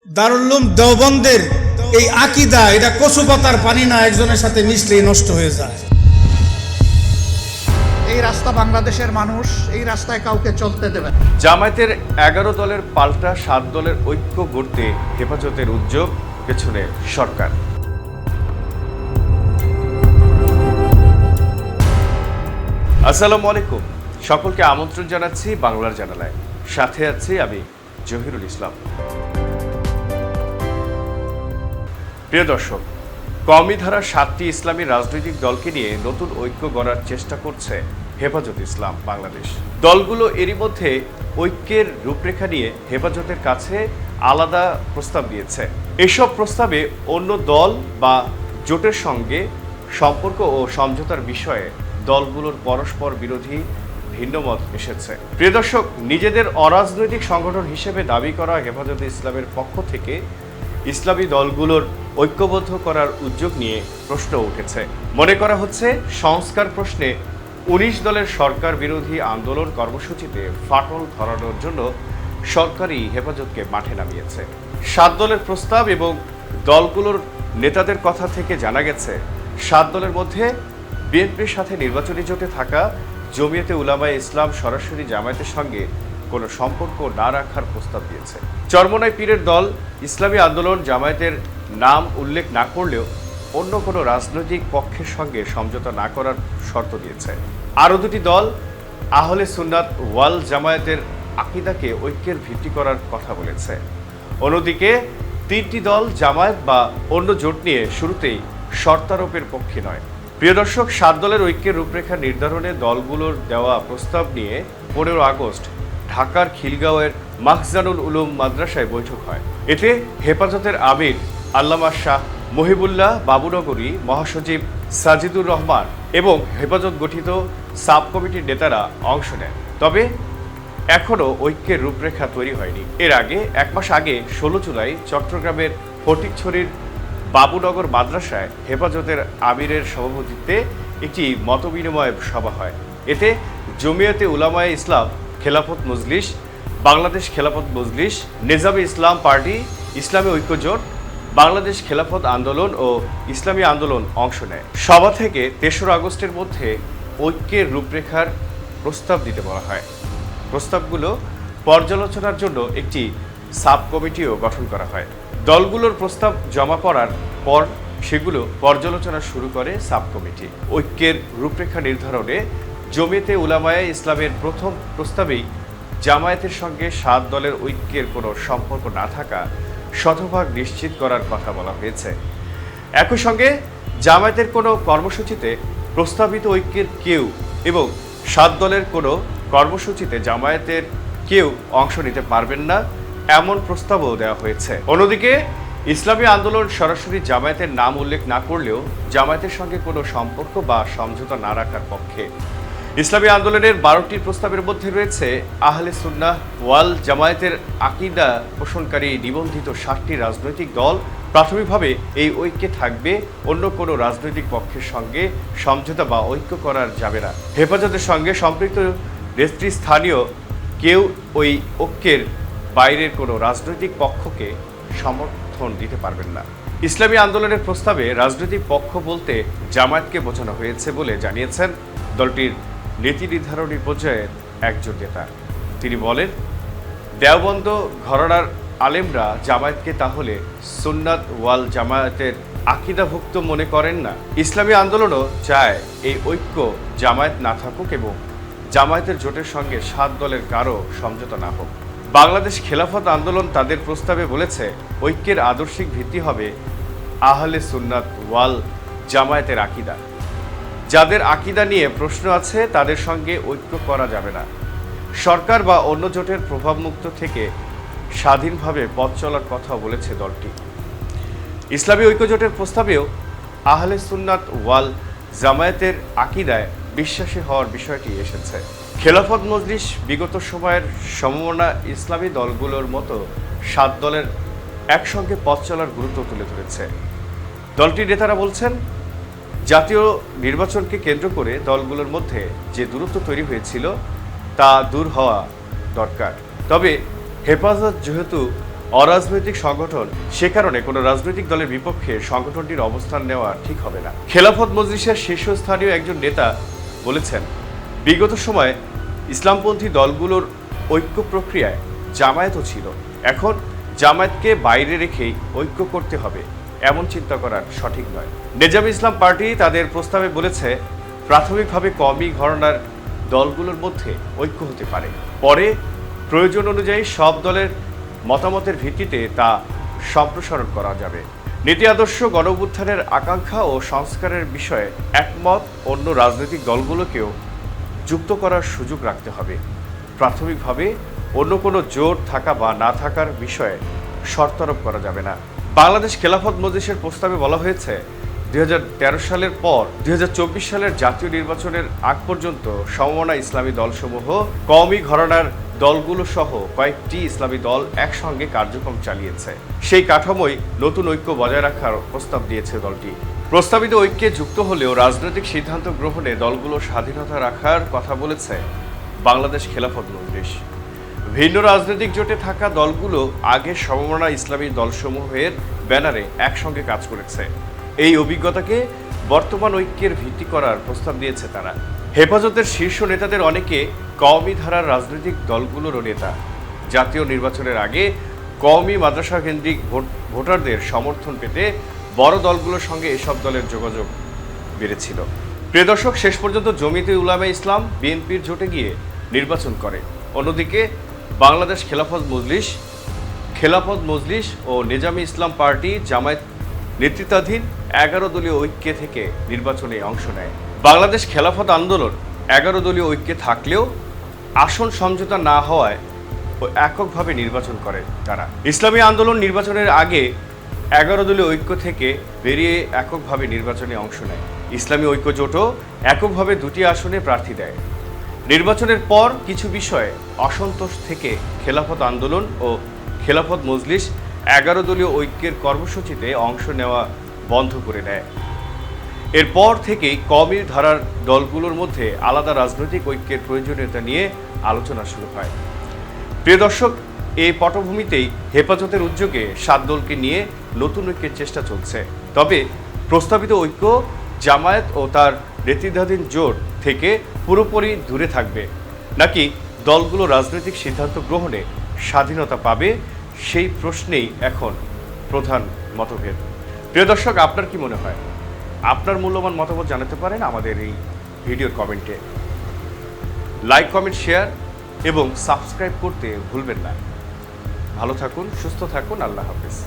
দারুল উলুম দেওবন্দের এই আকীদা এটা কচু পাতার পানি না একজনের সাথে মিশলেই নষ্ট হয়ে যায়। এই রাস্তা বাংলাদেশের মানুষ এই রাস্তায় কাউকে চলতে দেবে না। জামায়াতের 11 দলের পাল্টা 7 দলের ঐক্য গড়তে হেফাজতের উদ্যোগ, পেছনে সরকার। আসসালামু আলাইকুম, সকলকে আমন্ত্রণ জানাচ্ছি বাংলার জানালায়। সাথে আছি আমি জহিরুল ইসলাম। প্রিয় দর্শক, কওমি ধারা 7টি ইসলামী রাজনৈতিক দলকে নিয়ে নতুন ঐক্য গড়ার চেষ্টা করছে হেফাজত ইসলাম বাংলাদেশ। দলগুলো এরই মধ্যে ঐক্যের রূপরেখা নিয়ে হেফাজতের কাছে আলাদা প্রস্তাব দিয়েছে। এসব প্রস্তাবে অন্য দল বা জোটের সঙ্গে সম্পর্ক ও সমঝোতার বিষয়ে দলগুলোর পরস্পর বিরোধী ভিন্নমত এসেছে। প্রিয় দর্শক, নিজেদের অরাজনৈতিক সংগঠন হিসেবে দাবি করা হেফাজতে ইসলামের পক্ষ থেকে ইসলামী দলগুলোর ঐক্যবদ্ধ করার উদ্যোগ নিয়ে প্রশ্ন উঠেছে। মনে করা হচ্ছে সংস্কার প্রশ্নে 19 দলের সরকার বিরোধী আন্দোলন কর্মসূচিতে ফাটল ধরানোর জন্য সরকারই হেফাজতকে মাঠে নামিয়েছে। 7 দলের প্রস্তাব এবং দলগুলোর নেতাদের কথা থেকে জানা গেছে, 7 দলের মধ্যে বিএনপির সাথে নির্বাচনী জোটে থাকা জমিয়তে উলামায়ে ইসলাম সরাসরি জামায়াতের সঙ্গে কোনো সম্পর্ক না রাখার প্রস্তাব দিয়েছে। চরমোনাই পীরের দল ইসলামী আন্দোলন জামায়াতের নাম উল্লেখ না করলেও অন্য কোনো রাজনৈতিক পক্ষের সঙ্গে সমঝোতা না করার শর্ত দিয়েছে। আরও দুটি দল আহলে সুন্নাত ওয়াল জামায়াতের আকীদাকে ঐক্যের ভিত্তি করার কথা বলেছে। অন্যদিকে 3টি দল জামায়াত বা অন্য জোট নিয়ে শুরুতেই শর্তারোপের পক্ষে নয়। প্রিয় দর্শক, 7 দলের ঐক্যের রূপরেখা নির্ধারণে দলগুলোর দেওয়া প্রস্তাব নিয়ে 15 আগস্ট ঢাকার খিলগাঁওয়ের মাখজানুল উলুম মাদ্রাসায় বৈঠক হয়। এতে হেফাজতের আমির আল্লামা শাহ মহিবুল্লাহ বাবুনগরী, মহাসচিব সাজিদুর রহমান এবং হেফাজত গঠিত সাব কমিটির নেতারা অংশ নেন। তবে এখনও ঐক্যের রূপরেখা তৈরি হয়নি। এর আগে 1 মাস আগে 16 জুলাই চট্টগ্রামের ফটিকছড়ির বাবুনগর মাদ্রাসায় হেফাজতের আমিরের সভাপতিত্বে একটি মতবিনিময় সভা হয়। এতে জমিয়তে উলামায়ে ইসলাম, খেলাফত মজলিস, বাংলাদেশ খেলাফত মজলিস, নিজামে ইসলাম পার্টি, ইসলামী ঐক্য জোট, বাংলাদেশ খেলাফত আন্দোলন ও ইসলামী আন্দোলন অংশ নেয়। সভা থেকে 3রা আগস্টের মধ্যে ঐক্যের রূপরেখার প্রস্তাব দিতে বলা হয়। প্রস্তাবগুলো পর্যালোচনার জন্য একটি সাব কমিটিও গঠন করা হয়। দলগুলোর প্রস্তাব জমা পড়ার পর সেগুলো পর্যালোচনা শুরু করে সাব কমিটি। ঐক্যের রূপরেখা নির্ধারণে জমিয়তে উলামায়ে ইসলামের প্রথম প্রস্তাবেই জামায়াতের সঙ্গে 7 দলের ঐক্যের কোনো সম্পর্ক না থাকা শতভাগ নিশ্চিত করার কথা বলা হয়েছে। একই সঙ্গে জামায়াতের কোনো কর্মসূচিতে প্রস্তাবিত ঐক্যের কেউ এবং 7 দলের কোনো কর্মসূচিতে জামায়াতের কেউ অংশ নিতে পারবেন না, এমন প্রস্তাবও দেওয়া হয়েছে। অন্যদিকে ইসলামী আন্দোলন সরাসরি জামায়াতের নাম উল্লেখ না করলেও জামায়াতের সঙ্গে কোনো সম্পর্ক বা সমঝোতা না রাখার পক্ষে। ইসলামী আন্দোলনের 12টি প্রস্তাবের মধ্যে রয়েছে আহলে সুন্নাহ ওয়াল জামায়াতের আকীদা পোষণকারী নিবন্ধিত 7টি রাজনৈতিক দল প্রাথমিকভাবে এই ঐক্যে থাকবে, অন্য কোনো রাজনৈতিক পক্ষের সঙ্গে সমঝোতা বা ঐক্য করার যাবে না। হেফাজতের সঙ্গে সম্পৃক্ত নেতৃস্থানীয় কেউ ওই ঐক্যের বাইরের কোনো রাজনৈতিক পক্ষকে সমর্থন দিতে পারবেন না। ইসলামী আন্দোলনের প্রস্তাবে রাজনৈতিক পক্ষ বলতে জামায়াতকে বোঝানো হয়েছে বলে জানিয়েছেন দলটির নীতি নির্ধারণী পর্যায়ের একজন নেতা। তিনি বলেন, দেওবন্দ ঘরানার আলেমরা জামায়াতকে তাহলে সুন্নাত ওয়াল জামায়াতের আকীদাভুক্ত মনে করেন না। ইসলামী আন্দোলনও চায় এই ঐক্য জামায়াত না থাকুক এবং জামায়াতের জোটের সঙ্গে 7 দলের কারো সমঝোতা না হোক। বাংলাদেশ খেলাফত আন্দোলন তাদের প্রস্তাবে বলেছে, ঐক্যের আদর্শিক ভিত্তি হবে আহলে সুন্নাত ওয়াল জামায়াতের আকীদা। যাদের আকীদা নিয়ে প্রশ্ন আছে তাদের সঙ্গে ঐক্য করা যাবে না। সরকার বা অন্য জোটের প্রভাবমুক্ত থেকে স্বাধীনভাবে পথ চলার কথা বলেছে দলটি। ইসলামী ঐক্য জোটের প্রস্তাবেও আহলে সুন্নাত ওয়াল জামায়াতের আকীদায় বিশ্বাসী হওয়ার বিষয়টি এসেছে। খেলাফত মজলিস বিগত সময়ের সমমনা ইসলামী দলগুলোর মতো 7 দলের একসঙ্গে পথ চলার গুরুত্ব তুলে ধরেছে। দলটির নেতারা বলছেন, জাতীয় নির্বাচনকে কেন্দ্র করে দলগুলোর মধ্যে যে দূরত্ব তৈরি হয়েছিল তা দূর হওয়া দরকার। তবে হেফাজত যেহেতু অরাজনৈতিক সংগঠন, সে কারণে কোনো রাজনৈতিক দলের বিপক্ষে সংগঠনটির অবস্থান নেওয়া ঠিক হবে না। খেলাফত মজলিসের শীর্ষস্থানীয় একজন নেতা বলেছেন, বিগত সময়ে ইসলামপন্থী দলগুলোর ঐক্য প্রক্রিয়ায় জামায়াতও ছিল, এখন জামায়াতকে বাইরে রেখেই ঐক্য করতে হবে এমন চিন্তা করা সঠিক নয়। নেজামে ইসলাম পার্টি তাদের প্রস্তাবে বলেছে, প্রাথমিকভাবে কওমি ঘরানার দলগুলোর মধ্যে ঐক্য হতে পারে, পরে প্রয়োজন অনুযায়ী সব দলের মতামতের ভিত্তিতে তা সম্প্রসারণ করা যাবে। নীতি আদর্শ, গণ অভ্যুত্থানের আকাঙ্ক্ষা ও সংস্কারের বিষয়ে একমত অন্য রাজনৈতিক দলগুলোকেও যুক্ত করার সুযোগ রাখতে হবে। প্রাথমিকভাবে অন্য কোনো জোট থাকা বা না থাকার বিষয়ে শর্ত আরোপ করা যাবে না। বাংলাদেশ খেলাফত মজলিসের প্রস্তাবে বলা হয়েছে, 2013 সালের পর 2024 সালের জাতীয় নির্বাচনের আগ পর্যন্ত সমমনা ইসলামী দলসমূহ কওমি ঘরানার দলগুলো সহ কয়েকটি ইসলামী দল একসঙ্গে কার্যক্রম চালিয়েছে। সেই কাঠামোই নতুন ঐক্য বজায় রাখার প্রস্তাব দিয়েছে দলটি। প্রস্তাবিত ঐক্যে যুক্ত হলেও রাজনৈতিক সিদ্ধান্ত গ্রহণে দলগুলো স্বাধীনতা রাখার কথা বলেছে বাংলাদেশ খেলাফত মজলিস। ভিন্ন রাজনৈতিক জোটে থাকা দলগুলো আগে সমমনা ইসলামী দলসমূহের ব্যানারে একসঙ্গে কাজ করেছে। এই অভিজ্ঞতাকে বর্তমান ঐক্যের ভিত্তি করার প্রস্তাব দিয়েছে তারা। হেফাজতের শীর্ষ নেতাদের অনেকে কওমি ধারার রাজনৈতিক দলগুলোরও নেতা। জাতীয় নির্বাচনের আগে কওমি মাদ্রাসা কেন্দ্রিক ভোটারদের সমর্থন পেতে বড় দলগুলোর সঙ্গে এসব দলের যোগাযোগ বেড়েছিল। প্রিয় দর্শক, শেষ পর্যন্ত জমিয়তে উলামায়ে ইসলাম বিএনপির জোটে গিয়ে নির্বাচন করে। অন্যদিকে বাংলাদেশ খেলাফত মজলিস ও নেজামে ইসলাম পার্টি জামায়াত নেতৃত্বাধীন 11 দলীয় ঐক্যে থেকে নির্বাচনে অংশ নেয়। বাংলাদেশ খেলাফত আন্দোলন 11 দলীয় ঐক্যে থাকলেও আসন সমঝোতা না হওয়ায় এককভাবে নির্বাচন করে তারা। ইসলামী আন্দোলন নির্বাচনের আগে 11 দলীয় ঐক্য থেকে বেরিয়ে এককভাবে নির্বাচনে অংশ নেয়। ইসলামী ঐক্য জোটও এককভাবে 2টি আসনে প্রার্থী দেয়। নির্বাচনের পর কিছু বিষয়ে অসন্তোষ থেকে খেলাফত আন্দোলন ও খেলাফত মজলিস 11 দলীয় ঐক্যের কর্মসূচিতে অংশ নেওয়া বন্ধ করে দেয়। এরপর থেকেই কওমি ধারার দলগুলোর মধ্যে আলাদা রাজনৈতিক ঐক্যের প্রয়োজনীয়তা নিয়ে আলোচনা শুরু হয়। প্রিয় দর্শক, এই পটভূমিতেই হেফাজতের উদ্যোগে 7 দলকে নিয়ে নতুন ঐক্যের চেষ্টা চলছে। তবে প্রস্তাবিত ঐক্য জামায়াত ও তার নেতৃত্বাধীন জোট থেকে পুরোপুরি দূরে থাকবে, নাকি দলগুলো রাজনৈতিক সিদ্ধান্ত গ্রহণে স্বাধীনতা পাবে, সেই প্রশ্নেই এখন প্রধান মতভেদ। প্রিয় দর্শক, আপনার কি মনে হয়? আপনার মূল্যবান মতামত জানাতে পারেন আমাদের এই ভিডিওর কমেন্টে। লাইক, কমেন্ট, শেয়ার এবং সাবস্ক্রাইব করতে ভুলবেন না। ভালো থাকুন, সুস্থ থাকুন। আল্লাহ হাফেজ।